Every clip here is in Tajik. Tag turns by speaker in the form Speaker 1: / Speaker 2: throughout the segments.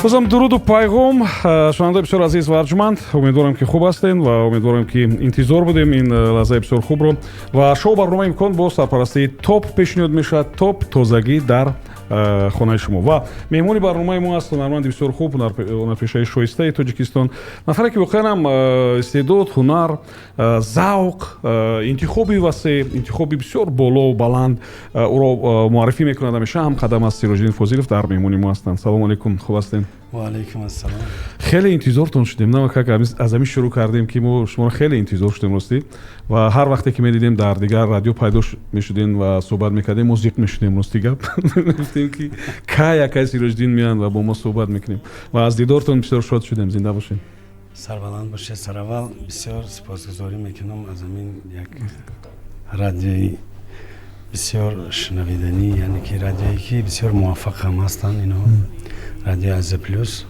Speaker 1: بازم درود و پیغام شنونده بسیار عزیز و ارجمند. امیدوارم که خوب هستین و امیدوارم که انتظار بودیم این لحظه بسیار خوب رو و شو برنامه امکان با سرپرستی توپ پیشنهاد میشه. توپ تازگی در خانه شما و مهمونی برنامه ما است هنرمند بسیار خوب، هنرپیشه شایسته تاجیکستان، نفری که واقعا هم استعداد، هنر، ذوق، انتخابی واسه انتخابی بسیار بالا و بلند او را معرفی میکنند. همیشه هم قدم از سیراجدین فاضلов در مهمونی ما هستند. سلام علیکم، خوب هستین؟
Speaker 2: و علیکم السلام.
Speaker 1: خیلی انتظارتون شدیم، نه که از همین شروع کردیم که ما شما خیلی انتظار شدیم راستی و هر وقتی که میدیدیم در دیگر رادیو پیدا میشدین و صحبت میکردیم موزیک میشدیم راستی گفتیم که کی سیراجدین میان و با ما صحبت میکنیم و از دیدارتون بسیار شاد شدیم. زنده باشین.
Speaker 2: سربلند باشه. سرول بسیار سپاسگزاری میکنم از همین یک رادیوی بسیار شنویدنی، یعنی که رادیویی که بسیار موفق هم هستن اینا. رادیو از پلوس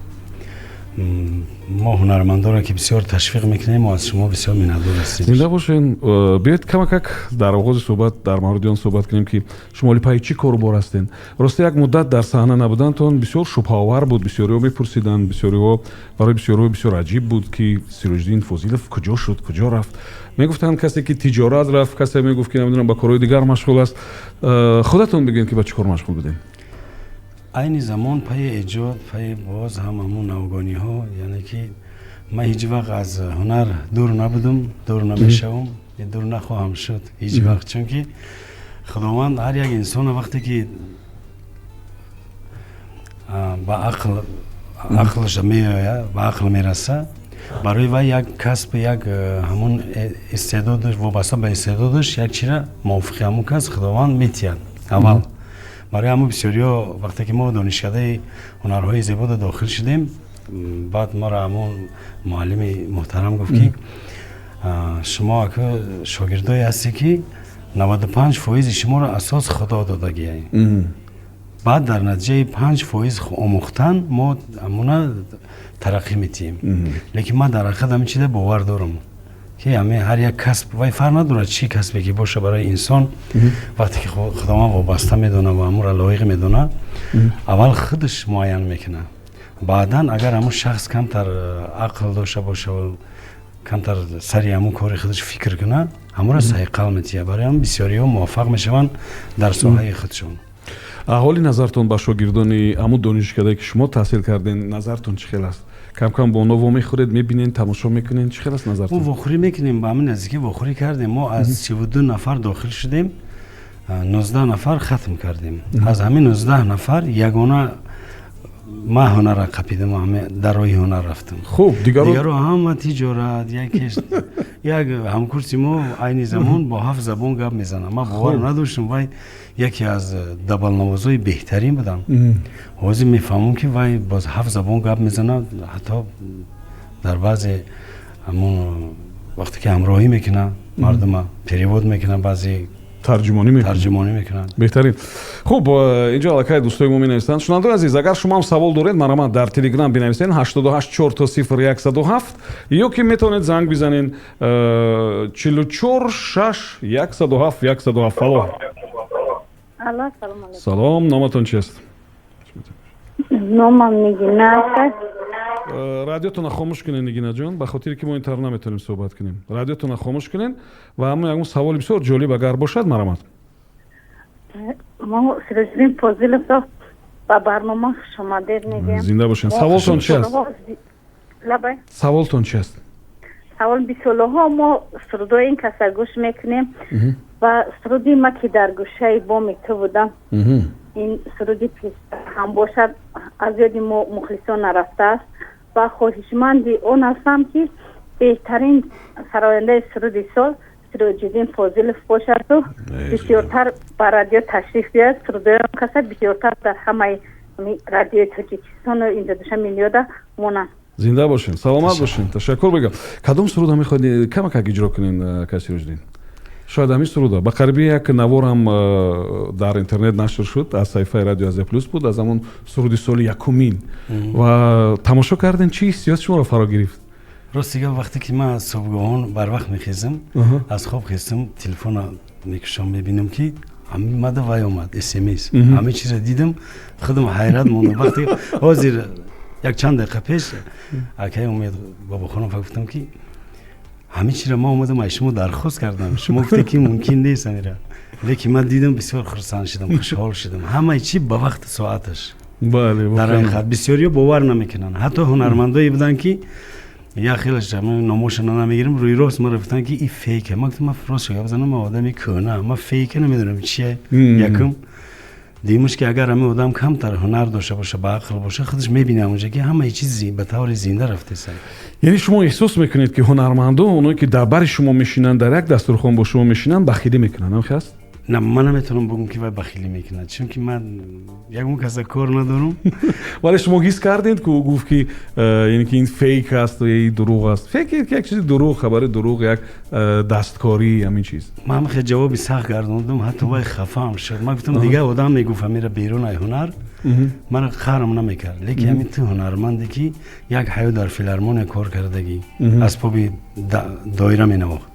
Speaker 2: ما هنرمندان را که بسیار تشویق میکنیم و از شما بسیار مننتور هستیم.
Speaker 1: زنده باشین. بیاید کمک در آغاز صحبت در مورد آن صحبت کنیم که شما پای چی کاربار هستین. راستی یک مدت در صحنه نبودنتون بسیار شبهه آور بود، بسیاری ها میپرسیدن، بسیاری ها برای بسیاری ها بسیار عجیب بود که سیراجدین فاضلов کجا شد، کجا رفت. میگفتن کسی که تجارت رفت، کسی میگفت که نمیدونم با کارهای دیگر مشغول است. خودتون بگین که با چه کار مشغول بودین؟
Speaker 2: این زمان پای ایجاد، پای باز همون نوگانی ها، یعنی که من هیچ وقت از هنر دور نبودم، دور نمیشم، دور نخواهم شد هیچ وقت، چون که خداوند هر یک انسان وقتی که با عقلش میآید، با عقل میرسه، برای و یک کسب، یک همون استعدادش وابسته به استعدادش یک چیره موافق همون کس خداوند میتید. اول برای همون بسیاریا وقتی که ما دانشکده هنرهای زیبا داخل شدیم، بعد ما را همون معلم محترم گفت که شما که شاگردای هستی که 95% شما را اساس خدا دادگیه، بعد در نتیجه 5% آموختن ما همونا ترقی میتیم. لیکن من در حقیقت همین چیز باور دارم که هر یک کسب وای فرق نداره چی کسبی که باشه برای انسان، وقتی که خداوند وابسته میدونه و همون را لایق میدونه، اول خودش معین میکنه، بعدا اگر همون شخص کمتر عقل داشته باشه و کمتر سری همون کار خودش فکر کنه، همون را سایقل میتیه. برای هم بسیاری ها موفق میشون در ساحه خودشون.
Speaker 1: احوالی نظرتون با شاگردانی همون دانشکده که شما تحصیل کردین نظرتون چه خیلی است؟ کم کم با اونا میخورید، میبینین، تماشا میکنین، چه خیلی است نظرتون؟
Speaker 2: ما واخوری میکنیم، با همین نزدیکی واخوری کردیم. ما از 32 نفر داخل شدیم، 19 نفر ختم کردیم. از همین 19 نفر یگانه ما هنر را قپیدم، همه در راه هنر رفتم.
Speaker 1: خوب
Speaker 2: دیگرو هم تجارت یک همکورسی ما عین زمان با 7 زبان گپ میزنه. ما باور نداشتم وای یکی از دبل نوازای بهترین بودم. حاضر میفهمم که وای باز 7 زبان گپ میزنه، حتی در بعضی همون وقتی که همراهی میکنه مردم پریود میکنه، بعضی ترجمانی میکنن.
Speaker 1: بهترین. خوب اینجا علاقه دوستای ما مینویسند. شنوندگان عزیز، اگر شما هم سوال دارید مرا در تلگرام بنویسین 8840107 یا که میتونید زنگ بزنین 446 107 107.
Speaker 3: الو، سلام علیکم.
Speaker 1: سلام، نامتون چیست؟
Speaker 3: نامم نگینه است.
Speaker 1: رادیوتون خاموش کنین نگینه جان، به خاطر که ما اینطور نمیتونیم صحبت کنیم. رادیوتون خاموش کنین و اما یک سوال بسیار جالب اگر باشد مرا
Speaker 3: ما سیراجدین فاضلov با برنامه شما دیر میگیم.
Speaker 1: زنده باشین. سوالتون چیست؟ سوالتون چیست؟
Speaker 3: سوال بیسالها ما سرودای این کسر گوش میکنیم و سرودی ما که در گوشه با میکته بودم، این سرودی پیش هم باشد از یادی ما مخلصان نرفته است و خواهشمندی اون هستم که بهترین سراینده سرودی سال سیراجدین فاضلov باشد و بسیارتر بر رادیو تشریف بیاد. سرودای اون کسر بسیارتر در همه رادیو تاجیکستان و اینجا دوشه میلیاده مونن.
Speaker 1: زنده باشین، سلامت باشین. تشکر بگم. کدام سرود میخواید کمک اجرا کنین که سیراجدین؟ شاید همین سرودا با قریبی یک نوار هم در اینترنت نشر شد، از صفحه رادیو از پلوس بود، از همون سرودی سال یکمین و تماشا کردن چی حسیات شما رو فرا گرفت؟
Speaker 2: راستی وقتی که من از صبحگاهان بر وقت میخیزم، از خواب خیستم تلفن میکشم میبینم که همین ماده وای اومد SMS، همه چیز دیدم، خودم حیرت موندم. وقتی حاضر یک چند دقیقه پیش اکای امید بابا خانم گفتم که همه چی را ما اومدم از شما درخواست کردم، شما گفته که ممکن نیست میره، لیکن من دیدم بسیار خرسند شدم، خوشحال شدم. همه چی به وقت ساعتش.
Speaker 1: بله
Speaker 2: در حقیقت بسیاری باور نمیکنن، حتی هنرمندایی بودن که یا خیلیش نموشن نمیگیرم روی راست ما رفتن که این فیکه. من گفتم من راست شو بزنم، ما آدمی کنه، ما فیک نمیدونم چیه. یکم دیمش که اگر همه آدم کمتر هنر داشته باشه، با عقل باشه، خودش میبینه اونجا که همه چیزی به طور زنده رفته سر.
Speaker 1: یعنی شما احساس میکنید که هنرمندا اونایی که در بر شما میشینن، در یک دسترخوان با شما میشینن، بخیلی میکنن؟ هم هست؟
Speaker 2: نه من نمیتونم بگم که وای بخیلی میکنه، چون که من یکم کسی کار ندارم.
Speaker 1: ولی شما حس کردید که او گفت که یعنی که این فیک است و این دروغ است؟ فیک یک چیز دروغ، خبر دروغ، یک دستکاری، همین چیز.
Speaker 2: من خیلی جوابی سخت گردوندم، حتی وای خفه شد. من گفتم دیگه آدم میگفت میره بیرون ای هنر، من خرم نمیکرد. لیکن همین تو هنرمندی که یک حیو در فیلارمونی کار کردگی از پوبی دایره مینواخت.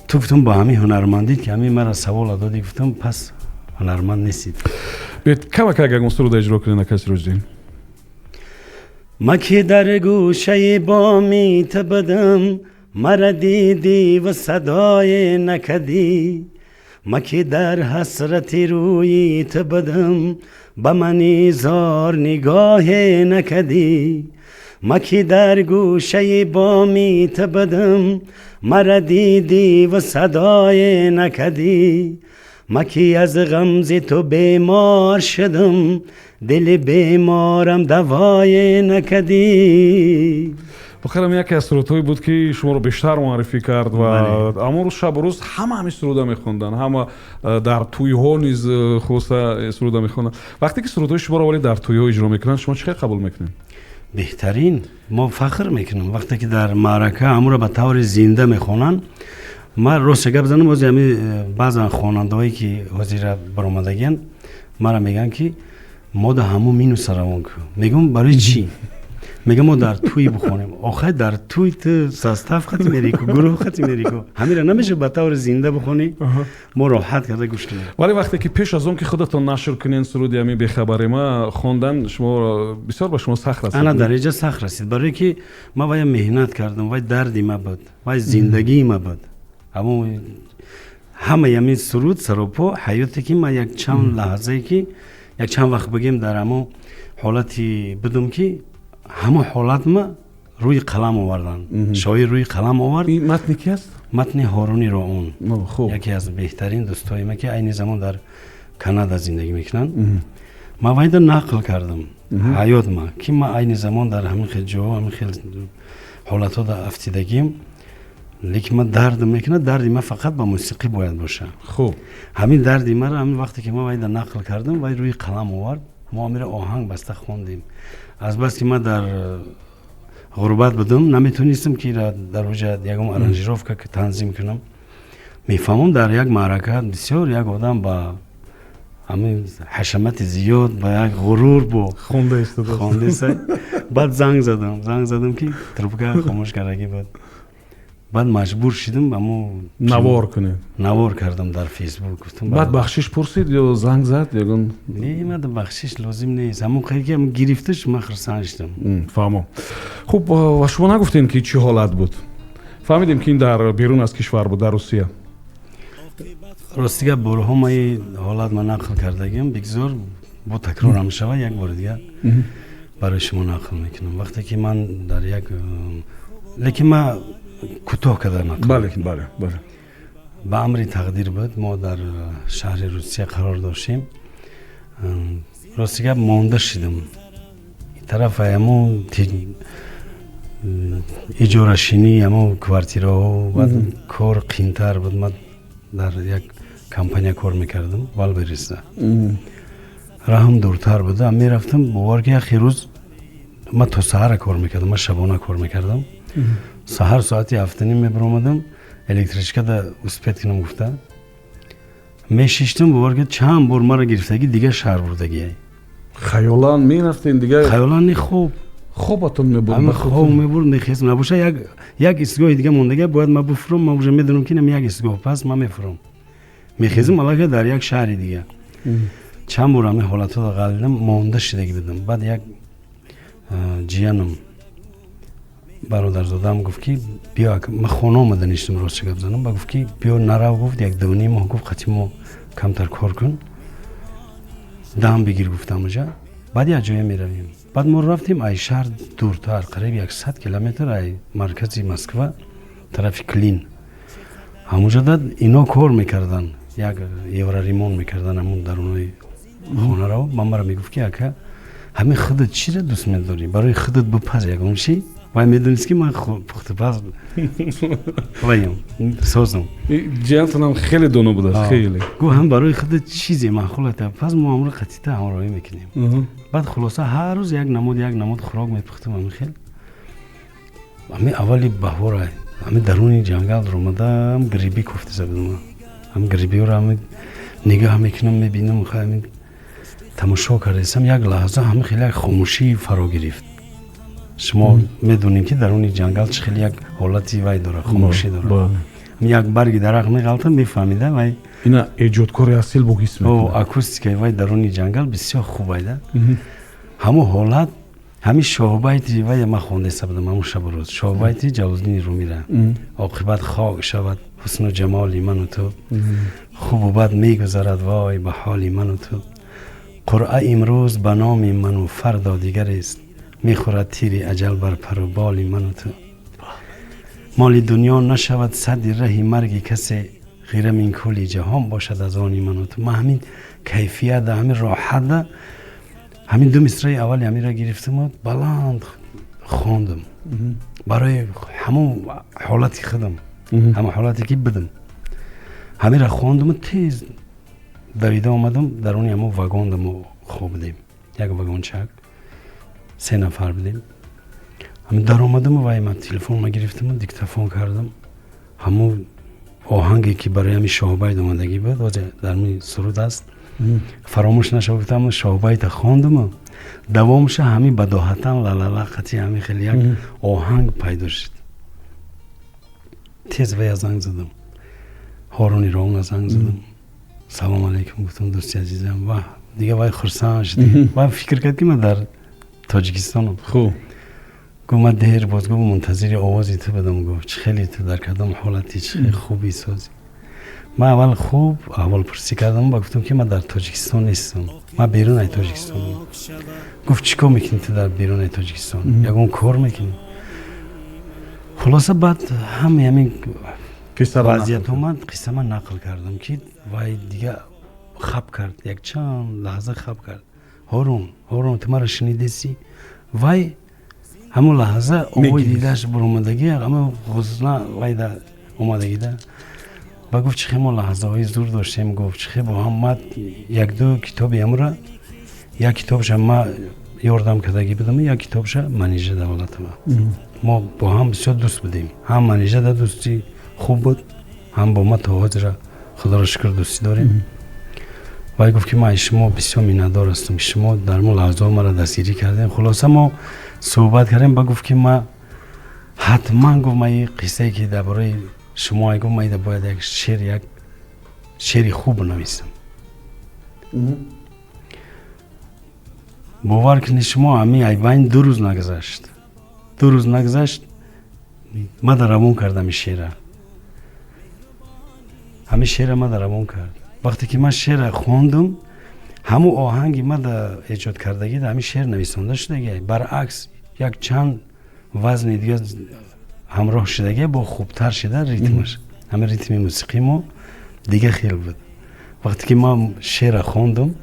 Speaker 2: تو گفتم با همین هنرمندی که همین مرا سوال دادی، گفتم پس هنرمند نیستید.
Speaker 1: بیت کما که اگه سرود اجرا کنین نکس روزین.
Speaker 2: ما که در گوشه بامی تبدم، مرا دیدی و صدای نکدی. ما که در حسرت روی تبدم، با منی زار نگاه نکدی. ما که در گوشه بامی تبدم، مرا دیدی و صدای نکدی. ما که از غمز تو بیمار شدم، دل بیمارم دوای نکدی.
Speaker 1: بخیرم یکی از سرودهایی بود که شما رو بیشتر معرفی کرد و اما روز شب و روز همه سروده میخوندن، همه در توی ها نیز خواسته سروده میخوندن. وقتی که سرودهای شما رو ولی در توی ها اجرا میکنن، شما چقدر قبول میکنین؟
Speaker 2: بهترین، ما فخر میکنم وقتی که در معرکه همون رو به طور زنده میخونن. من راست گپ بزنم، از همین بعضا خواننده‌هایی که حاضر برآمدگین مرا میگن که ما در همون مینو سرمون، میگم برای چی؟ میگم ما در توی بخونیم. آخه در توی تو ساستاف خطی میری کو، گروه خطی میری کو، همین را نمیشه به طور زنده بخونی. ما راحت کرده گوش کنیم.
Speaker 1: ولی وقتی که پیش از اون که خودتون نشر کنین سرودی همین بخبر ما خوندن، شما بسیار با شما سخت رسید.
Speaker 2: انا درجه سخت رسید، برای که ما وای مهنت کردم، وای دردی ما بود، وای زندگی ما بود. اما همه همین سرود سراپا حیاتی که ما یک چند لحظه که یک چند وقت بگیم در همون حالتی بدم که همه حالت ما روی قلم آوردن. شاعر روی قلم آورد.
Speaker 1: این متن کی است؟
Speaker 2: متن هارونی راون،
Speaker 1: خوب.
Speaker 2: یکی از بهترین دوستای ما که عین زمان در کانادا زندگی میکنن. ما وایدا نقل کردم حیات ما که ما عین زمان در همین خیلی جا، همین خیلی حالت در افتیدگیم، لیکن من درد میکنه. دردی ما فقط با موسیقی باید باشه.
Speaker 1: خوب.
Speaker 2: همین دردی ما را همین وقتی که ما وایدا نقل کردم، وای روی قلم آورد، ما میره آهنگ بسته خوندیم. از بس که من در غربت بودم، نمیتونستم که در وجه یکم ارانژیروفکا که تنظیم کنم. میفهمم در یک معرکه بسیار یک آدم با همین حشمت زیاد، با یک غرور با
Speaker 1: خونده استفاده
Speaker 2: خونده سه. بعد زنگ زدم که تربکه خاموش کردگی بود. بعد مجبور شدم اما نوار کردم در فیسبوک. گفتم
Speaker 1: بعد بخشش پرسید یا زنگ زد یا
Speaker 2: نه؟ من بخشش لازم نیست، همون خیلی که گرفتش من خرسان شدم.
Speaker 1: فهمم. خب و شما نگفتین که چی حالت بود؟ فهمیدیم که این در بیرون از کشور بود، در روسیه.
Speaker 2: راستیگه بارها ما این حالت من نقل کردگیم، بگذار با تکرار هم شود یک بار دیگه برای شما نقل میکنم. وقتی که من در یک لیکن ما کوتاه کردم نقل.
Speaker 1: بله.
Speaker 2: به امر تقدیر بود ما در شهر روسیه قرار داشتیم. راستیگه مانده شدم این طرف، همون اجاره شینی، همون کوارتیرها و کار قیمتر بود. من در یک کمپانی کار میکردم، والبریسه. راهم دورتر بوده، میرفتم بوارگی اخی روز من تا سحر کار میکردم، من شبانه کار میکردم. سحر ساعتی 7:30 میبرامدم، الکتریشکا دا اسپیت کنم گفته میشیشتم بوارگی چند بار مرا گرفتگی دیگه شهر بردگی.
Speaker 1: خیالان می رفتین دیگه؟
Speaker 2: خیالان نه، خوبتون میبرد. خوب میبرد، میخیستم نباشه یک اسگاه دیگه موندگی باید ما بفروم. ما وجه میدونم که نمی یک اسگاه پس ما میفروم، میخیزم علاقه در یک شهر دیگه. چند بار همه حالت ها غلیدم، مانده شدگی بدم. بعد یک جیانم برادرزادم گفت که بیا من خونه آمده نیستم راست چه گپ زنم. گفت که بیا نرو، گفت 1-2 ماه گفت قطعی کمتر کار کن دم بگیر گفتم اونجا. بعد یه جایی میرویم. بعد ما رفتیم ای شهر دورتر قریب 100 کیلومتر ای مرکزی مسکو طرف کلین. همونجا داد اینا کار میکردن، یک یورا ریمون میکردن همون درونای خونه رو. من میگفت که اکا همین خودت چی رو دوست میداری؟ برای خودت بپز یکم چی؟ و میدونست که من پخت پز ویم سازم.
Speaker 1: جانتونم خیلی دونو بوده خیلی.
Speaker 2: گو هم برای خودت چیزی معقولته پس ما امروز قطعیت همراهی میکنیم. بعد خلاصه هر روز یک نمود خوراک میپختم. همین خیلی همین اولی بهاره همین درونی جنگل رو مدام گریبی کوفته زدم. هم گریبی رو هم نگاه میکنم میبینم همین تماشا کردم. یک لحظه همین خیلی خاموشی فرا گرفت. شما میدونین که درونی جنگل چه خیلی یک حالتی وای داره، خاموشی داره. یک برگ درخت میغلطه میفهمیده وای
Speaker 1: اینا ایجادکاری اصیل بو حس میکنه.
Speaker 2: او اکوستیکای وای درونی جنگل بسیار خوبه. همو حالت همین شاهبایتی وای ما خونده سبدم همون شب روز شاهبایتی جلالدین رومی را عاقبت خاک شود حسن و جمالی من و تو خوب و بد میگذرد وای به حالی من و تو قرعه امروز به نام من و فردا دیگر است میخورد تیری اجل بر پر و بالی من و تو مالی دنیا نشود صد رهی مرگی کسی غیرم این کلی جهان باشد از آنی من و تو. من همین کیفیت همین راحت همین دو مصرع اولی همین را گرفتم و بلند خواندم برای همون حالتی خودم همون حالتی که بدم همین را خواندم و تیز دویده آمدم درونی همون وگاندم و خواب بدیم یک وگان چک 3 نفر بدیم همین در آمدم و من تلفن ما گرفتم و دیکتافون کردم همون آهنگی که برای همین شاهباید آمدگی بود و در می سرود است فراموش نشه گفتم شاهباید خواندم و دوامش همین بداهتن لالالا قطعی همین خیلی یک آهنگ پیدا شد. تیز وی زنگ زدم هارونی رون زنگ زدم سلام علیکم گفتم دوستی عزیزم و دیگه وای خرسان شدی و فکر کرد که من در تاجیکستانم.
Speaker 1: خوب
Speaker 2: گفت من دیر باز گفت منتظر آوازی تو بدم. گفت چه خیلی تو در کدام حالتی چه خوبی سازی. من اول خوب اول پرسی کردم و گفتم که من در تاجیکستان نیستم من بیرون از تاجیکستان. گفت چیکار میکنی تو در بیرون از تاجیکستان؟ یگون کار میکنی. خلاصه بعد همین وضعیت من قصه من نقل کردم که وای دیگه خب کرد یک چند لحظه خب کرد. هارون تو مرا شنیدی؟ وای همون لحظه اوی دیدهش برامدگی همه غزنه وای در اومدگی ده و گفت چه خیلی ما لحظه های زور داشتیم. گفت چه خیلی با هم من 1-2 کتابی امره یک کتابش ما یاردم کردگی بدم یک کتابش منیژه دولت ما با هم بسیار دوست بودیم. هم منیژه ده دوستی خوب بود هم با ما تا حاضر خدا را شکر دوستی داریم. و گفت که ما شما بسیار مینه‌دار هستم شما در مو لحظه ما را دستگیری کردیم. خلاصه ما صحبت کردیم با گفت که ما حتما گفت ما این قصه که درباره شما گفت ما باید یک شعری خوب بنویسم. باور کنید شما همین ایوان 2 روز نگذشت ما در روان کردم این شعر همین شعر ما در روان کرد. وقتی که من شعر خواندم همون آهنگی ما در ایجاد کردگی در همین شعر نویسنده شده برعکس یک چند وزن دیگه همراه شدگی با خوبتر شده ریتمش همین ریتم موسیقی ما دیگه خیلی بود. وقتی که ما شعر خواندم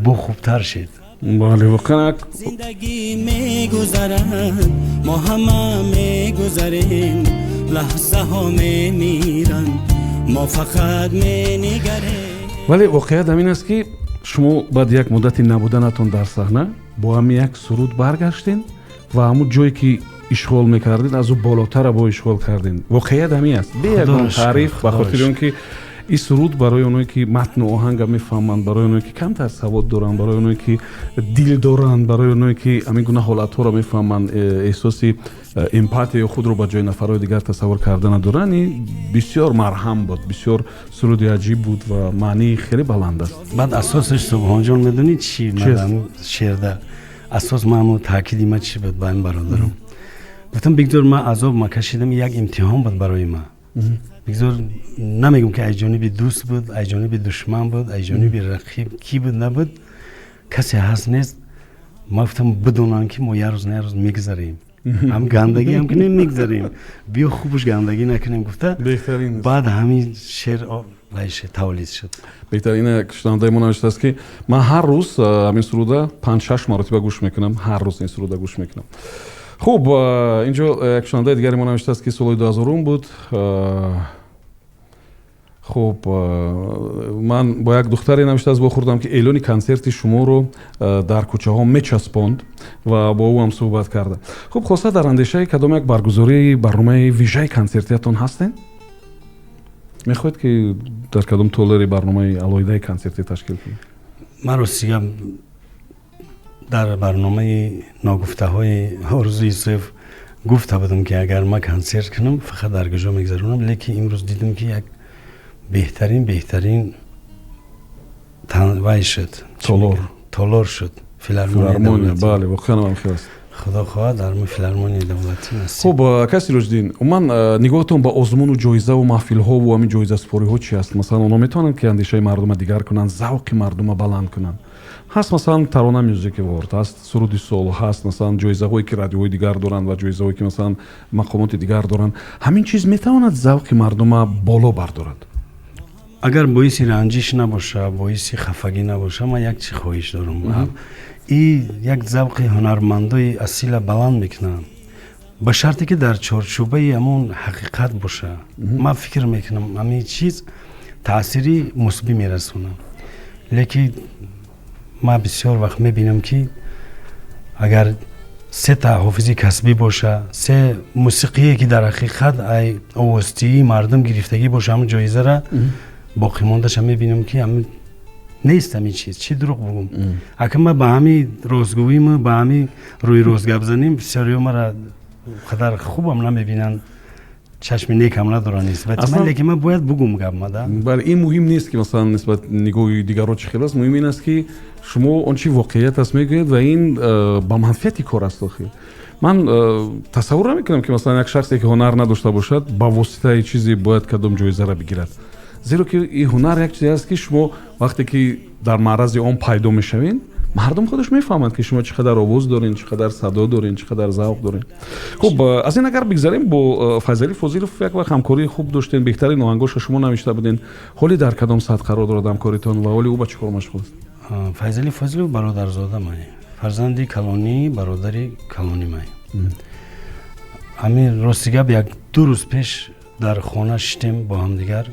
Speaker 2: با خوبتر شد.
Speaker 1: بله واقعا
Speaker 4: زندگی میگذرد ما همه میگذریم لحظه ها میمیرن ما فقط مینگریم.
Speaker 1: ولی واقعیت همین است که شما بعد یک مدتی نبودنتون در صحنه با هم یک سرود برگشتین و همون جایی که اشغال میکردین از اون بالاتر با اشغال کردین. واقعیت همین است. به یکم تعریف به خاطر اینکه این سرود برای اونایی که متن و آهنگ میفهمند، برای اونایی که کمتر سواد دارن، برای اونایی که دل دارن، برای اونایی که همین گونه حالت ها رو میفهمند، احساسی امپاتی خود رو با جای نفرهای دیگر تصور کردن دارن، بسیار مرهم بود، بسیار سرود عجیب بود و معنی خیلی بلند است.
Speaker 2: بعد اساسش سبحان جان میدونید چی مدام شعر ده اساس ما تاکید ما چی بود با این برادرم گفتم بیگدور ما عذاب ما کشیدم یک امتحان بود برای ما بیگدور نمیگم که ایجانبی دوست بود ایجانبی دشمن بود ایجانبی رقیب کی بود نبود کسی هست نیست ما گفتم بدونن که ما یه روز نه روز میگذریم هم گندگی هم کنیم میگذریم بیا خوبش گندگی نکنیم گفته
Speaker 1: بهترین
Speaker 2: بعد همین شعر وایش تولید شد
Speaker 1: بهترین شنونده ما نوشته است که من هر روز همین سروده 5-6 مرتبه گوش میکنم هر روز این سروده گوش میکنم خوب اینجا یک شنونده دیگری ما نوشته است که سال 2000 بود خب من با یک دختری نوشته از بخوردم که اعلان کنسرت شما رو در کوچه ها میچسباند و با او هم صحبت کرده خب خواسته در اندیشه کدام یک برگزاری برنامه ویژه کنسرتیتون هستین؟ میخواید که در کدام طولری برنامه علایده کنسرتی تشکیل کنید؟
Speaker 2: من راستیگم در برنامه ناگفته های آرزوی یوسف گفته بودم که اگر ما کنسرت کنم فقط در گوشه میگذرونم لیکن امروز دیدم که یک بهترین وای شد تالار شد فیلارمونیا
Speaker 1: بله واقعا هم خیلی است
Speaker 2: خدا خواهد در ما فیلارمونیا دولتی نصیب
Speaker 1: خب کسی رشدین من نگاهتون با آزمون و جایزه و محفل ها و همین جایزه سپاری ها چی است مثلا اونا میتونن که اندیشه مردم دیگر کنن ذوق مردم بلند کنن هست مثلا ترانه موزیک ورد هست سرودی سول هست مثلا جایزه هایی که رادیوهای دیگر دارن و جایزه هایی که مثلا مقامات دیگر دارن همین چیز میتواند ذوق مردم بالا بردارد
Speaker 2: اگر باعث رنجش نباشه باعث خفگی نباشه من یک چی خواهش دارم این یک ذوق هنرمندای اصیل بلند میکنم به شرطی که در چارچوبه همون حقیقت باشه من فکر میکنم همین چیز تأثیری مثبت میرسونه لیکن ما بسیار وقت میبینم که اگر 3 تا حافظی کسبی باشه 3 موسیقی که در حقیقت ای اوستی مردم گرفتگی باشه همون جایزه را باقی موندهش هم میبینم که همین نیست همین چیز چی دروغ بگم اگه ما با همین روزگوییم با همین روی روز گپ زنیم بسیاری ما را قدر خوبم نمیبینن چشم نیک هم ندارن نسبت من لیکن من باید بگم گپ ما ده
Speaker 1: بله این مهم نیست که مثلا نسبت نگاه دیگران چه خیلی است مهم این است که شما آن چی واقعیت است میگید و این با منفعتی کار است آخه من تصور نمیکنم که مثلا یک شخصی که هنر نداشته باشد با واسطه چیزی باید کدام جایزه را بگیرد زیرا که این هنر یک چیزی است که شما وقتی که در معرض آن پیدا میشوین مردم خودش میفهمند که شما چقدر آواز دارین چقدر صدا دارین چقدر ذوق دارین خب از این اگر بگذاریم با فضلی فضیلوف یک وقت همکاری خوب داشتین بهترین آهنگاش شما نوشته بودین حالی در کدام سطح قرار دارد همکاریتون و حالی او با چیکار مشغول است
Speaker 2: فضلی فضیلوف برادرزاده من فرزندی کلانی برادری کلانی من همین راستیگه یک 2 روز پیش در خانه شدیم با هم دیگر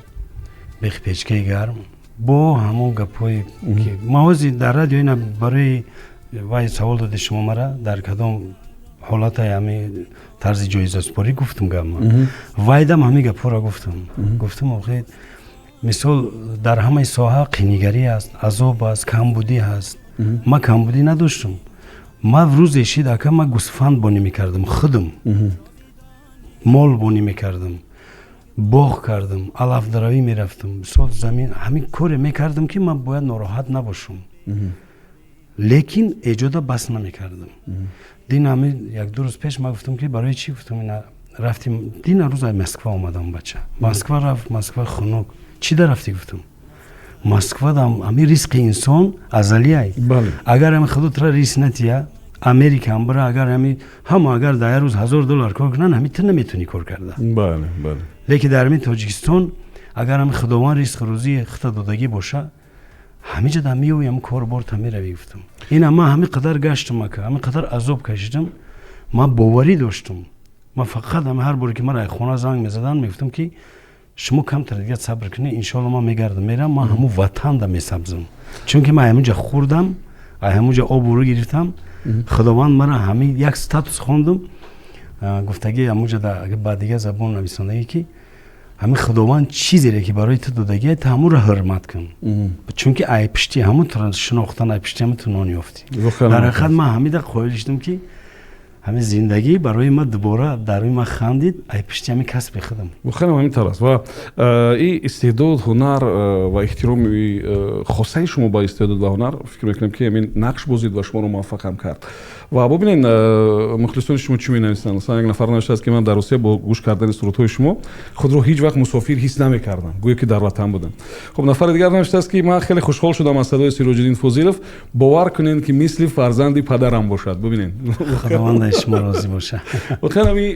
Speaker 2: بیخ پیچکه گرم با همون گپای که موازی در رادیو اینا برای وای سوال داده شما مرا در کدام حالت همین طرز جایزه سپاری گفتم گم وایدم همین گپا را گفتم آخه مثال در همه ساحه قینیگری است عذاب است کمبودی هست ما کمبودی نداشتم ما روز شید که ما گوسفند بانی میکردم خودم مال بانی میکردم باغ کردم علف دروی میرفتم مثال زمین همین کار میکردم که من باید ناراحت نباشم لیکن ایجاد بس نمیکردم دین همین 1-2 روز پیش ما گفتم که برای چی گفتم اینا رفتیم دین روز مسکو آمدم بچه مسکو رفت مسکو خنک چی در رفتی گفتم مسکو همین ریسک انسان ازلیه
Speaker 1: بله
Speaker 2: اگر همین خودت را ریسک نتیه امریکا هم برای اگر همین اگر در روز $1000 کار کنن همین تو نمیتونی کار کرده
Speaker 1: بله
Speaker 2: لیکن در همین تاجیکستان اگر همین خداوند ریسک روزی خطا دادگی باشه همین جد هم کار برد همین روی گفتم این ما همین قدر گشتم که همین قدر عذاب کشیدم ما باوری داشتم ما فقط هم هر باری که ما رای خونه زنگ میزدن میگفتم که شما کم تر دیگه صبر کنی ان شاء الله ما میگردم میرم ما همو وطن دا میسبزم چون که ما همونجا خوردم همونجا آب رو گرفتم خداوند مرا همین یک استاتوس خوندم گفتگی همونجا در بعد دیگه زبان نویسندگی که همین خداوند چیزی را که برای تو دادگی تو همون را حرمت کن چون که ای پشتی همون تران شناختن ای پشتی همون تو نانی افتی در حقیقت من همین در قایل شدم که ҳамин зиндагӣ барои ма дубора дар рӯи ма хандид ай пишти ҳамин касби худам.
Speaker 1: خیلی همینطور است و این استعداد هنر و احترام خاصه شما با استعداد و هنر فکر میکنم که همین نقش بازید و شما رو موفق هم کرد و ببینین مخلصان شما چی می‌نویسن. مثلا یک نفر نوشته است که من در روسیه با گوش کردن سرودهای شما خود رو هیچ وقت مسافر حس نمی‌کردم، گویا که در وطن بودم. خب نفر دیگر نوشته است که من خیلی خوشحال شدم از صدای سیراج‌الدین فضیلов، باور کنین که مثل فرزند پدرم باشد. ببینین
Speaker 2: خداوند شما راضی باشه.
Speaker 1: خیلی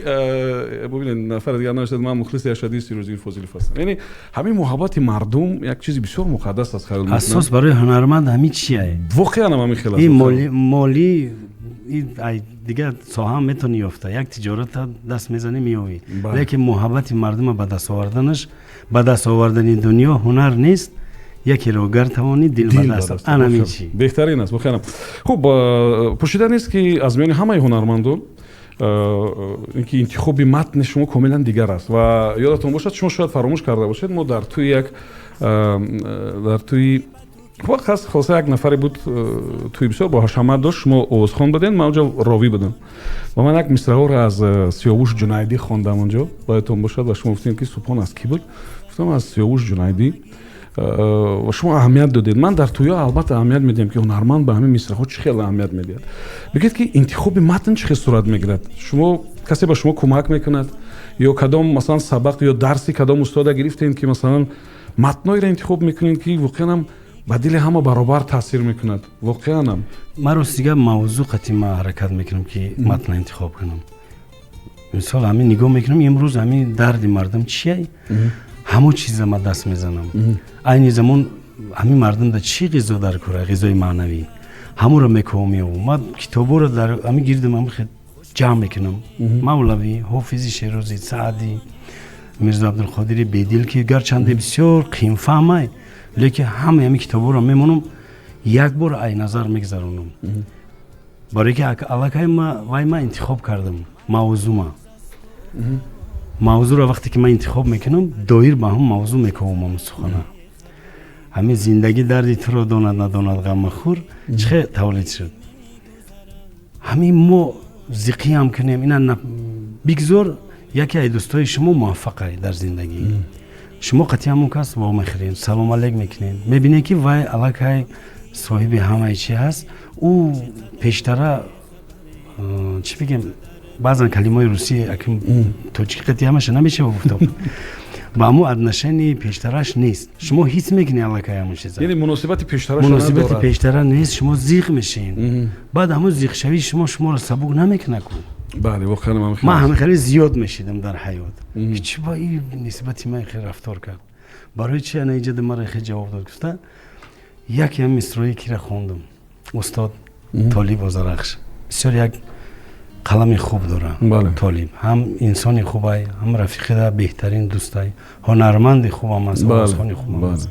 Speaker 1: ببینین نفر دیگر نوشته من مخلص اشدی سیراج‌الدین فضیلов هستم. یعنی همین محبت مردم یک چیز بسیار مقدس است. خیلی
Speaker 2: اساس برای هنرمند همین چیه؟
Speaker 1: واقعا همین خیلی
Speaker 2: این مالی دیگه ساها میتونی یافته، یک تجارت دست میزنی میوی، لیکن محبت مردم به دست آوردنش، به دست آوردن دنیا هنر نیست. یکی رو گر توانی دل به دست انا میچی
Speaker 1: بهترین است. بخیرم. خب پوشیدن است که از میان همه هنرمندان اینکه انتخاب متن شما کاملا دیگر است و یادتون باشد شما شاید فراموش کرده باشید ما در توی وقت خاصه یک نفری بود توی بسیار با حشمت داشت شما اوزخوان بدین من اونجا راوی بدم و من یک مصرع ها را از سیاوش جنیدی خواندم اونجا بایدتون باشد و شما گفتین که سبحان از کی بود گفتم از سیاوش جنیدی و شما اهمیت دادید. من در تویا البته اهمیت میدم که هنرمند به همین مصرع ها چه خیلی اهمیت میدید. بگید که انتخاب متن چه صورت میگیرد؟ شما کسی به شما کمک میکند یا کدام مثلا سبق یا درسی کدام استاد گرفتین که مثلا متنایی را انتخاب میکنین که واقعا با دل همه برابر تاثیر میکند؟ واقعا هم
Speaker 2: من روسیگه موضوع قطعی ما حرکت میکنم که متن انتخاب کنم. مثال همین نگاه میکنم امروز همین درد مردم چیه؟ همه چیز ما دست میزنم. این زمان همین مردم در چی غذا در کوره غذای معنوی همو رو میکنم و ما کتابو رو در همین گیردم هم خیلی جمع میکنم. مولوی، حافظی، شیرازی، سعدی، میرزا عبدالقادری بیدل که گرچند بسیار قیم فهمه لیکن همین کتابو رو میمونم یک بار ای نظر میگذرونم برای که علاقه ما انتخاب کردم موضوع رو وقتی که من انتخاب میکنم دایر با هم موضوع میکنم سخنه همین زندگی دردی تو رو داند نداند غم خور چه تولید شد همین ما زیقی هم کنیم اینا بگذار یکی از دوستای شما موفقه در زندگی شما قطعا همون کس با میخورین سلام علیک میکنین میبینی که وای علاقه صاحب همه چی هست او پیشتره چی بگم بعضا کلمه روسی اکنون توجیه قطعی همش نمیشه بگفتم با همون ادنشنی پیشترش نیست شما حس میکنی علاقه همون چیزا
Speaker 1: یعنی مناسبت پیشترش
Speaker 2: مناسبت پیشتره نیست شما زیق میشین بعد همون زیق شوی شما رو سبک نمیکنه کن
Speaker 1: بله واقعا
Speaker 2: من همه خیلی زیاد میشیدم در حیات چی با این نسبتی من خیلی رفتار کرد برای چی انا ایجاد مرا خیلی جواب داد گفته یکی هم مصرعی که را خوندم استاد طالب آذرخش بسیار یک قلم خوب داره طالب هم انسان خوبه هم رفیق ده بهترین دوسته هنرمند خوب هم است آوازخوان خوب هم است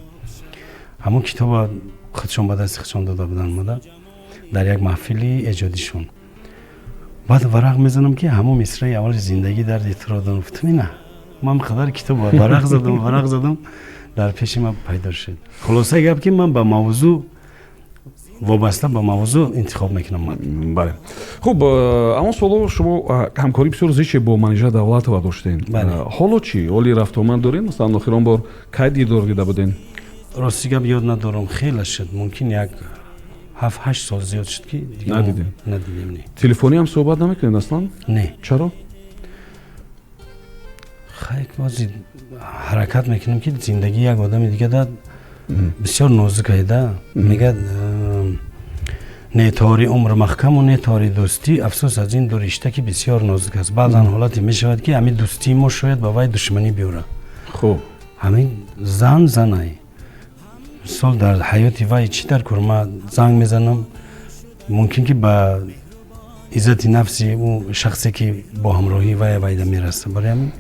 Speaker 2: همون کتاب خودشون به دست خودشون داده بودن ماده در یک محفلی ایجادیشون بعد ورق میزنم که همون مصرع اول زندگی در دیترادان افتم نه من قدر کتاب ورق زدم در پیش من پیدا شد خلاصه گپ که من با موضوع وابسته به موضوع انتخاب میکنم من
Speaker 1: بله خب اما سوال شما همکاری بسیار زیچه با منیجر دولت و داشتین حالا چی؟ حالی رفت آمد دارین؟ مثلا آخران بار کی دیدار دیده بودین؟
Speaker 2: راستی گپ یاد ندارم خیلی شد ممکن یک 7-8 سال زیاد شد که دیگه ندیدیم نه
Speaker 1: تلفنی هم صحبت نمیکنین اصلا؟
Speaker 2: نه
Speaker 1: چرا؟
Speaker 2: خیلی بازی حرکت میکنم که زندگی یک آدم دیگه داد بسیار نازکه ده میگه نیتاری عمر محکم و نیتاری دوستی افسوس از این دو رشته که بسیار نازک است بعضا حالاتی میشود که همین دوستی ما شاید با وای دشمنی بیوره
Speaker 1: خب
Speaker 2: همین زنه سال در حیاتی وای چی در کرما زنگ میزنم ممکن که با عزت نفسی اون شخصی که با همراهی وای میرسه برای همین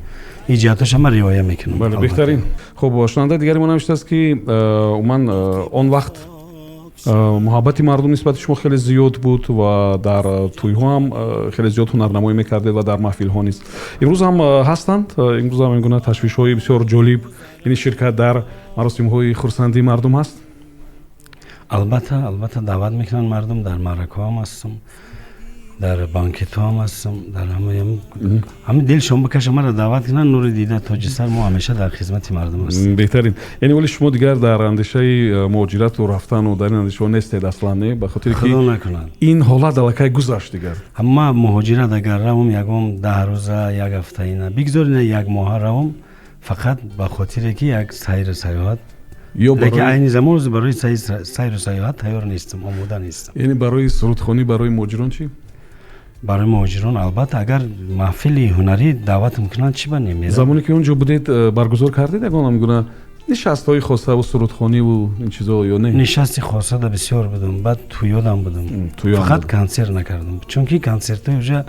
Speaker 2: ایجادش هم روایت میکنم
Speaker 1: بله بهترین خب شنونده دیگری ما نوشته است که من اون وقت محبت مردم نسبت شما خیلی زیاد بود و در توی هم خیلی زیاد هنرنمایی میکردید و در محفل ها نیست امروز هم هستند امروز هم این گونه تشویش های بسیار جالب یعنی شرکت در مراسم های خرسندی مردم هست
Speaker 2: البته دعوت میکنن مردم در معرکه هم هستم در بانک تو هم هستم، در همه دل شما بکشه مرا دعوت کنن نور دیده تاج سر. ما همیشه در خدمت مردم هستیم.
Speaker 1: بهترین. یعنی ولی شما دیگر در اندیشه مهاجرت و رفتن و در این اندیشه نیستید اصلا، نه؟ به خاطر
Speaker 2: خدا
Speaker 1: که
Speaker 2: نکنه
Speaker 1: این حالت الکی گذشت دیگر.
Speaker 2: اما مهاجرت اگر روم یکم 10 روزه یک هفته اینا بگذارین یک ماه روم فقط به خاطر که یک سیر سیاحت،
Speaker 1: یا
Speaker 2: لیکن
Speaker 1: برای
Speaker 2: این زمان روز برای سیر و سیاحت تیار نیستم، آماده نیستم.
Speaker 1: یعنی برای سرودخوانی برای مهاجران چی؟
Speaker 2: برای مهاجران البته اگر محفل هنری دعوت میکنن چی بنیم میرم.
Speaker 1: زمانی که اونجا بودید برگزار کردید یگان میگن نشست‌های خاصه و سرودخوانی و این چیزا یا نه؟
Speaker 2: نشستی خاصه ده بسیار بودم، بعد تویادم بودم، فقط کنسرت نکردم چون که کنسرت اونجا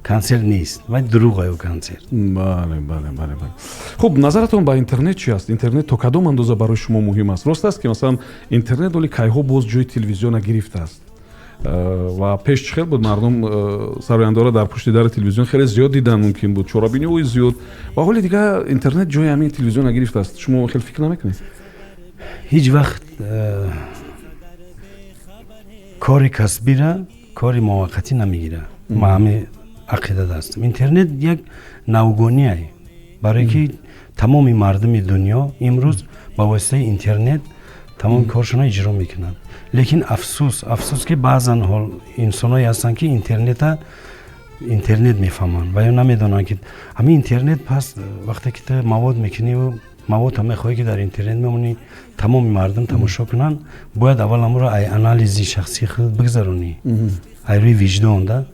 Speaker 2: کنسرت نیست و دروغه و کنسرت.
Speaker 1: بله. خب نظرتون با اینترنت چی است؟ اینترنت تا کدام اندازه برای شما مهم است؟ راست است که مثلا اینترنت ولی کایها باز جای تلویزیون گرفته است و پیش خیلی بود مردم سراینده را در پشت در تلویزیون خیلی زیاد دیدن ممکن بود، چرابینی و زیاد، و حالی دیگه اینترنت جای همین تلویزیون گرفته است. شما خیلی فکر نمیکنید؟
Speaker 2: هیچ وقت کاری کسبی را کاری موقتی نمیگیره. ما همه عقیده داشتم اینترنت یک نوگانی است برای که تمام مردم دنیا امروز با واسطه اینترنت تمام کارشون اجرا میکنن. لیکن افسوس که بعضن حال انسانایی هستن که اینترنت میفهمن و یا نمیدونن که همین اینترنت پس وقتی که تو مواد میکنی و مواد هم میخوایی که در اینترنت میمونی تمام مردم تماشا کنن، باید اول امور ای انالیزی شخصی خود بگذارونی ای روی وجدان ده.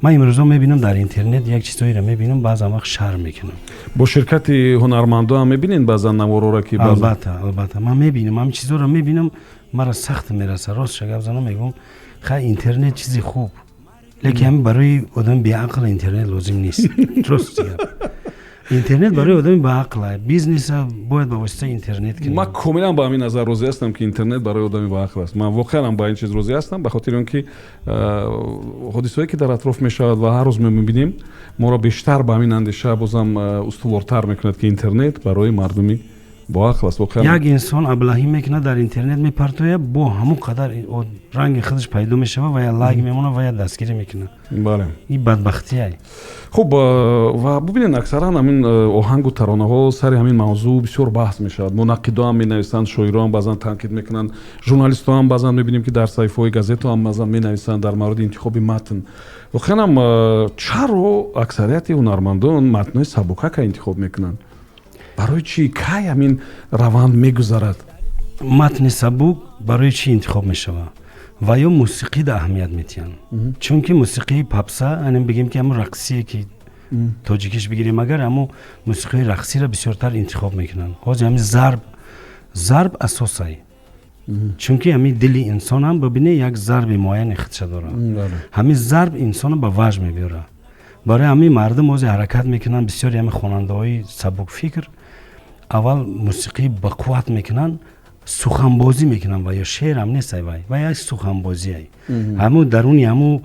Speaker 2: من امروز میبینم در اینترنت یک چیزایی رو میبینم بعضی وقت شرم میکنم. با
Speaker 1: شرکت هنرمندا هم میبینین بعضا نوارا را که
Speaker 2: البته من میبینم همین چیزا رو میبینم، مرا سخت میرسه. راست شگفت زنم میگم خیلی اینترنت چیزی خوب، لیکن برای آدم بی عقل اینترنت لازم نیست. درست اینترنت برای آدم با عقل، بیزنس باید با واسطه اینترنت کنیم.
Speaker 1: من کاملا با همین نظر روزی هستم که اینترنت برای آدم با عقل است. من واقعا با این چیز روزی هستم، به خاطر اینکه حادثه‌ای که در اطراف میشود و هر روز میبینیم ما را بیشتر با همین اندیشه بازم استوارتر میکنه که اینترنت برای مردمی با عقل است.
Speaker 2: یک انسان ابلهی میکنه در اینترنت میپرتوه با همون قدر رنگ خودش پیدا میشه و یا لایک میمونه و یا دستگیری میکنه.
Speaker 1: بله
Speaker 2: این بدبختی است.
Speaker 1: خب و ببینید اکثرا همین آهنگ و ترانه ها سر همین موضوع بسیار بحث میشود. منقدا هم مینویسند، شاعران هم بعضا تنقید میکنن، ژورنالیست ها هم بعضا میبینیم که در صحیفه های گازت ها هم بعضا مینویسند در مورد انتخاب متن. واقعا هم چرا اکثریت هنرمندان متنای سبکک انتخاب میکنن؟ برای چی کی همین روند میگذرد؟
Speaker 2: متن سبک برای چی انتخاب میشود و یا موسیقی ده اهمیت میتین؟ چون که موسیقی پاپسا انم بگیم که همون رقصی که تاجیکش بگیریم، اگر همون موسیقی رقصی را بسیارتر انتخاب میکنن. حاضر همین ضرب اساسه، چون که همین دل انسان هم ببینه یک ضرب معین خودش داره. همین ضرب انسان به وجد میبره. برای همین مردم از حرکت میکنن. بسیاری همین خواننده های سبک فکر اول موسیقی با قوت میکنن، سخنبازی میکنن و یا شعر هم نیست و یا سخنبازی ای همو درونی همو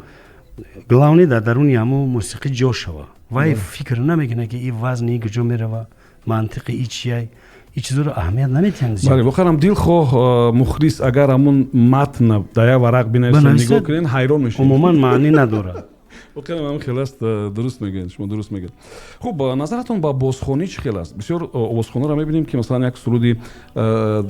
Speaker 2: گلاونی در درونی همو موسیقی جا شوه و فکر نمیکنه که این وزنی کجا میره و منطق ای چیه، این چیزا رو اهمیت نمیتن.
Speaker 1: بله واقعا هم دلخواه مخلص اگر همون متن در ورق بنویسن نگاه کنین حیران میشین.
Speaker 2: عموما معنی نداره.
Speaker 1: واقعا هم خیلی است. درست میگین شما، درست میگین. خب نظرتون با بازخوانی چی خیلی است؟ بسیار بازخوان‌ها رو میبینیم که مثلا یک سرودی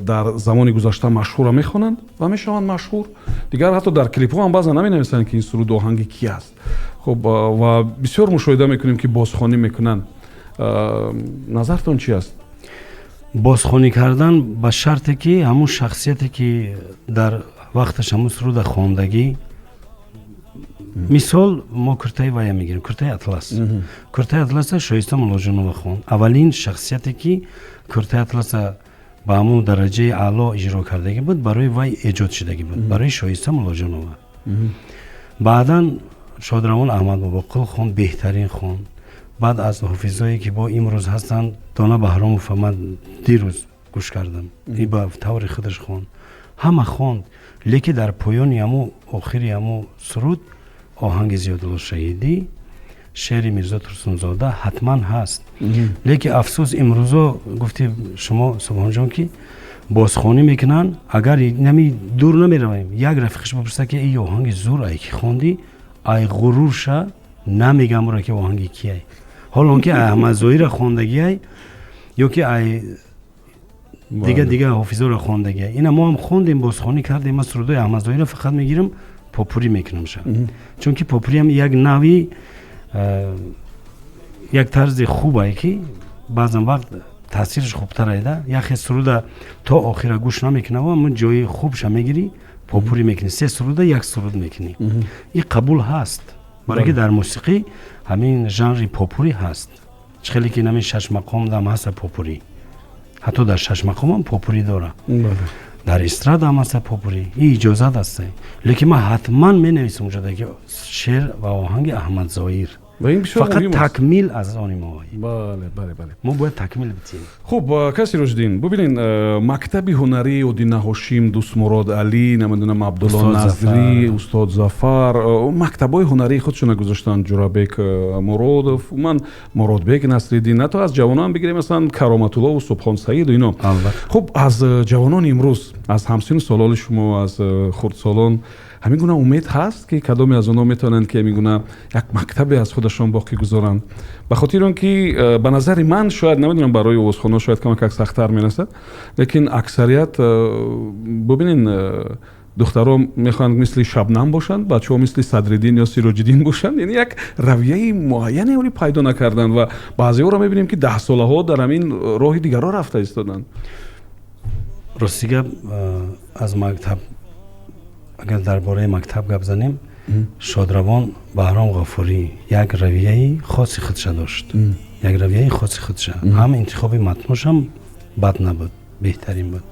Speaker 1: در زمان گذشته مشهور میخوانند و میشوند مشهور، دیگر حتی در کلیپ ها هم بعضا نمینویسن که این سرود آهنگ کی است. خب و بسیار مشاهده میکنیم که بازخوانی میکنن. نظرتون چی است؟
Speaker 2: بازخوانی کردن با شرطی که همون شخصیتی که در وقتش همون سرود خواندگی، مثال ما کرتای ویا میگیریم، کرتای اطلس شایسته ملاجانو خون. اولین شخصیتی که کرتای اطلس با همون درجه اعلی اجرا کردگی بود برای وی ایجاد شدگی بود، برای شایسته ملاجانو. بعداً شادروان احمد باباقل خون بهترین خون. بعد از حافظایی که با امروز هستن دانا بهرام و فهمد دیروز گوش کردم، ای با طور خودش خون همه خوند، لیکن در پایان همو آخری همو سرود آهنگ زیادالله شهیدی، شعر میرزا ترسونزاده حتما هست. لیکن افسوس امروزا گفتی شما سبحان جان که بازخوانی میکنن، اگر نمی دور نمیرویم یک رفیقش بپرسه که این آهنگ زور ای که خوندی، ай ғурурша намегам ро ки оҳанги кияй ҳолон ки Аҳмад Зоира хондагиай ё ки ай дига ҳофизора хондагиай ина мо ҳам хондем бозхонӣ кардем аз сурудои Аҳмад Зоира фақат мегирам попурӣ мекунам ша чунки попурӣ ҳам як нави як тарзи хубае ки баъзан вақт таъсираш хубтар айда яхе суруда то охира гӯш намекунава аммо ҷои хубша мегирӣ попурӣ мекунӣ се суруда як суруд мекунӣ ин қабул ҳаст барои ки дар мусиқӣ ҳамин жанри попурӣ ҳаст чихеле ки ин ҳамин шаш мақом дам ҳаста попурӣ ҳатто дар шаш мақом ҳам попурӣ дора дар эстрада ҳам ҳаста попурӣ ин иҷозат аста лекин ман ҳатман менависам уҷода ки шеър ва оҳанги Аҳмад Зоир фақат такмил аз они мо мо бояд такмил битием
Speaker 1: хуб каси Рушдин бубинин мактаби ҳунарии Одина Ҳошим Дӯстмурод Алӣ намедонам Абдулло Назрӣ устод Зафар мактабҳои ҳунарии худшона гузоштанд Ҷурабек Муродов ман Муродбек Насриддин ҳатто аз ҷавонон бигирем масалан Кароматуллову Субҳон Саиду ино хуб аз ҷавонони имрӯз аз ҳамсину сололи шумо аз хурдсолон ҳамин гуна умед ҳаст ки кадоме аз онҳо метавонанд ки ҳамин гуна як мактабе аз худашон боқӣ гузоранд ба хотири он ки ба назари ман шояд намедонам барои овозхонҳо шояд камак сахттар мерасад лекин аксарият бубинин духтаро мехоҳанд мисли Шабнам бошанд бачаҳо мисли Садриддин ё Сироҷиддин бошанд яъне як равияи муайяне оли пайдо накарданд ва баъзеҳоро мебинем ки 10 солаҳо дар ҳамин роҳи дигарро рафта истоданд
Speaker 2: рости гап аз мактаб агар дар бораи мактаб гап занем Шодравон Баҳром Ғафурӣ як равияи хоси худша дошт як равияи хоси худша ҳам интихоби матнуш ҳам бад набуд беҳтарин буд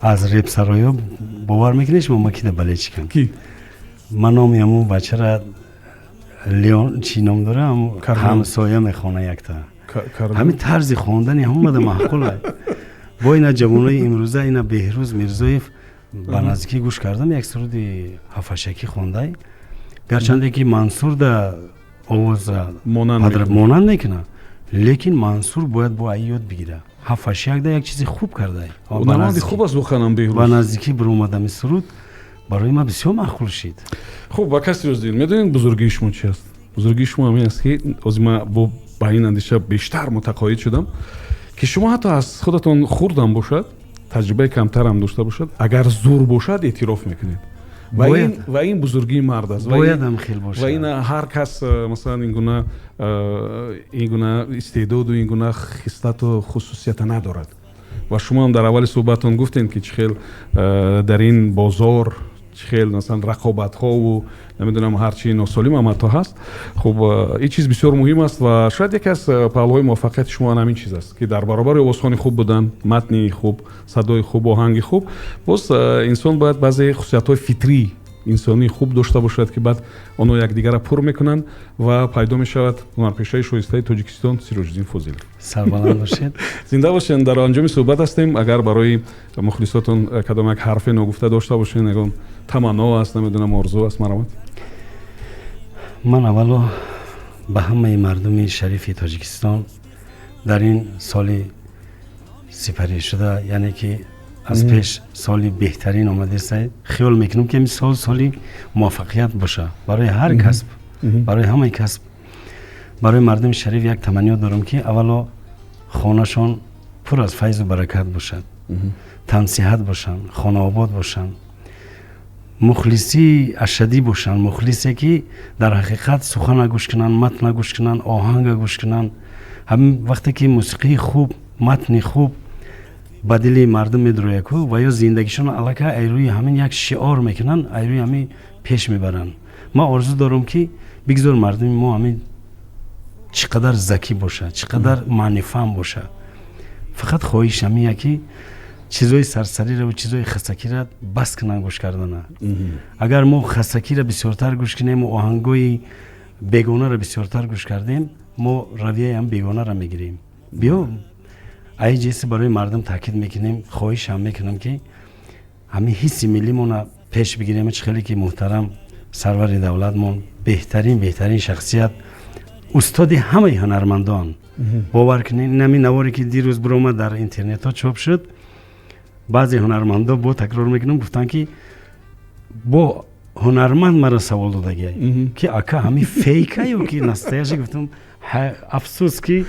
Speaker 2: аз репсароё бовар мекунед шумо ма кида балечкам ман номи ҳамун бачара Леон чӣ ном дора ҳамсоя мехона якта ҳамин тарзи хондани ҳаммада маъқулай бо ина ҷавонои имрӯза ина Беҳрӯз Мирзоев ба наздикӣ гӯш кардам як суруди ҳафашакӣ хондай гарчанде ки Мансур да овоза монанд мекуна лекин Мансур бояд бо ай ёд бигира ҳафашак да як чизи хуб кардай ба наздикӣ биромадами суруд барои ман бисёр маъқул шид
Speaker 1: хуб ва каси Рӯздин медонед бузургии шумо чи аст бузургии шумо ҳамин аст ки ҳозир ман ба ин андеша бештар мутақоид шудам ки шумо ҳатто аз худатон хурдам бошад таҷрибаи камтарам дошта бошад агар зур бошад эътироф мекунед ва ин бузургии мард аст
Speaker 2: боядам хел бошад
Speaker 1: ва ин ҳар кас масалан ин гуна истеъдоду ин гуна хислату хусусията надорад ва шумо ҳам дар аввали суҳбатон гуфтед ки чӣ хел дар ин бозор чӣ хел масалан рақобатҳову намедонам ҳарчи носолим ҳам ҳатто ҳаст хуб ин чиз бисёр муҳим аст ва шояд яке аз паҳлӯҳои муваффақияти шумо ҳамин чиз аст ки дар баробари овозхони хуб будан матни хуб садои хуб оҳанги хуб боз инсон бояд баъзе хусусиятҳои фитрии инсонии хуб дошта бошад ки баъд онҳо якдигарро пур мекунанд ва пайдо мешавад ҳунарпешаи шоистаи Тоҷикистон Сироҷиддин Фозилов
Speaker 2: сарбаланд бошед
Speaker 1: зинда бошед дар анҷоми суҳбат ҳастем агар барои мухлисотон кадом як ҳарфе ногуфта дошта бошед ягон таманно аст намедонам орзу аст марамад
Speaker 2: ман аввало ба ҳамаи мардуми шарифи Тоҷикистон дар ин соли сипаришуда яъне ки аз пеш соли беҳтарин омадеста хиёл мекунам ки ин соли муваффақият боша барои ҳар касб барои ҳамаи касб барои мардуми шариф як таманниё дорам ки аввало хонашон пур аз файзу баракат бошад тамсиҳат бошанд хонаобод бошанд мухлисӣ ашадӣ бошанд мухлисе ки дар ҳақиқат сухана гӯш кунанд матна гӯш кунанд оҳанга гӯш кунанд ҳамин вақте ки мусиқии хуб матни хуб ба дили мардум медурояку ва ё зиндагишон аллакай айрӯи ҳамин як шиор мекунанд айрӯи ҳамин пеш мебаранд ман орзу дорам ки бигзор мардуми мо ҳамин чӣ қадар закӣ боша чӣ қадар маънифаҳм боша фақат хоҳиш ҳамия ки чизои сарсарираву чизои хасакира бас кунанд гӯш кардана агар мо хасакира бисёртар гӯш кунем оҳангои бегонара бисёртар гӯш кардем мо равияи ҳам бегонара мегирем биё ай ҷеси барои мардум таъкид мекунем хоҳишам мекунам ки ҳамин ҳисси миллимона пеш бигирем чӣ хеле ки муҳтарам сарвари давлатмон беҳтарин шахсият устоди ҳамаи ҳунармандон бовар кунед ин наворе ки дирӯз биромад дар интернетҳо чоп шуд баъзе ҳунармандон бо такрор мекунам гуфтанд ки бо ҳунарманд маро савол додагия ки ака ҳами фейка ё ки настоящий? гуфтам афсӯс ки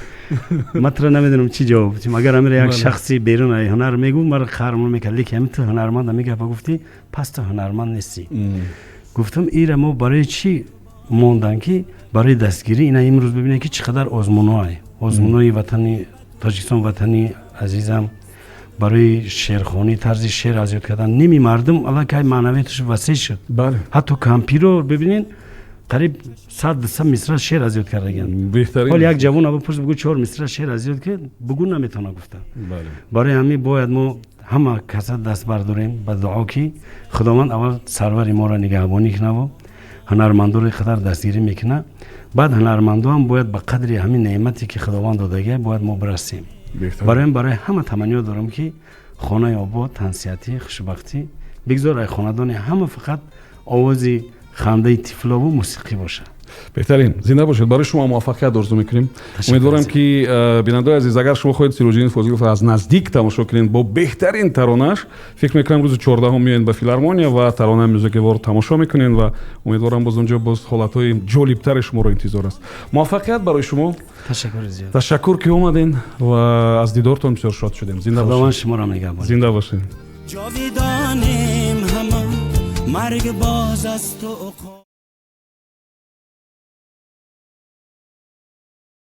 Speaker 2: матра намедонам чӣ ҷавоб дидим. агар амира як шахси берунаи ҳунар мегӯ маро қарм мекард, лекин ҳами ту ҳунарманд ҳами гапа гуфтӣ, пас ту ҳунарманд нестӣ. гуфтам ира мо барои чӣ мондан ки барои дастгирӣ ина имрӯз бибинем ки чӣ қадар озмунҳои ватани Тоҷикистон, ватани азизам, барои шерхонӣ, тарзи шер аз ёд кардан ними мардум аллакай маънавияташ васеъ шуд. ҳатто кампирро бибинен қариб 100-200 мисра шер аз ёд кардагиянд. ҳол як ҷавон абупурс бугӯ 4 мисра шер аз ёд кард, бугӯ наметавона гуфта. барои ҳамин бояд мо ҳама каса даст бардорем ба дуо ки худованд аввал сарвари моро нигаҳбонӣ кунаву ҳунармандоро қадар дастгирӣ мекуна. баъд ҳунармандо ҳам бояд ба қадри ҳамин неъмате ки худованд додагия бояд мо бирасем. барои ҳама таманниё дорам ки хонаи обод, тансиятӣ, хушбахтӣ бигзор хонадони ҳама фақат овози хандаи тифлову мусиқӣ бошад.
Speaker 1: беҳтарин, зинда бошед. барои шумо муваффақият орзу мекунем. умедворам ки бинандаи азиз, агар шумо хоҳед Сироҷиддин Фозилов аз наздик тамошо кунед бо беҳтарин таронааш, фикр мекунам рӯзи 14 меоед ба филармония ва таронаи музикавор тамошо мекунед ва умедворам боз онҷо боз ҳолатҳои ҷолибтаре шуморо интизор аст. муваффақият барои шумо.
Speaker 2: ташаккури зиёд.
Speaker 1: ташаккур ки омаден ва аз дидортон бисёр шод шудем. зинда бошед.
Speaker 2: худованд шуморо нигоҳбонад.
Speaker 1: зинда бошед.
Speaker 4: جاویدانیم همه مرگ باز از تو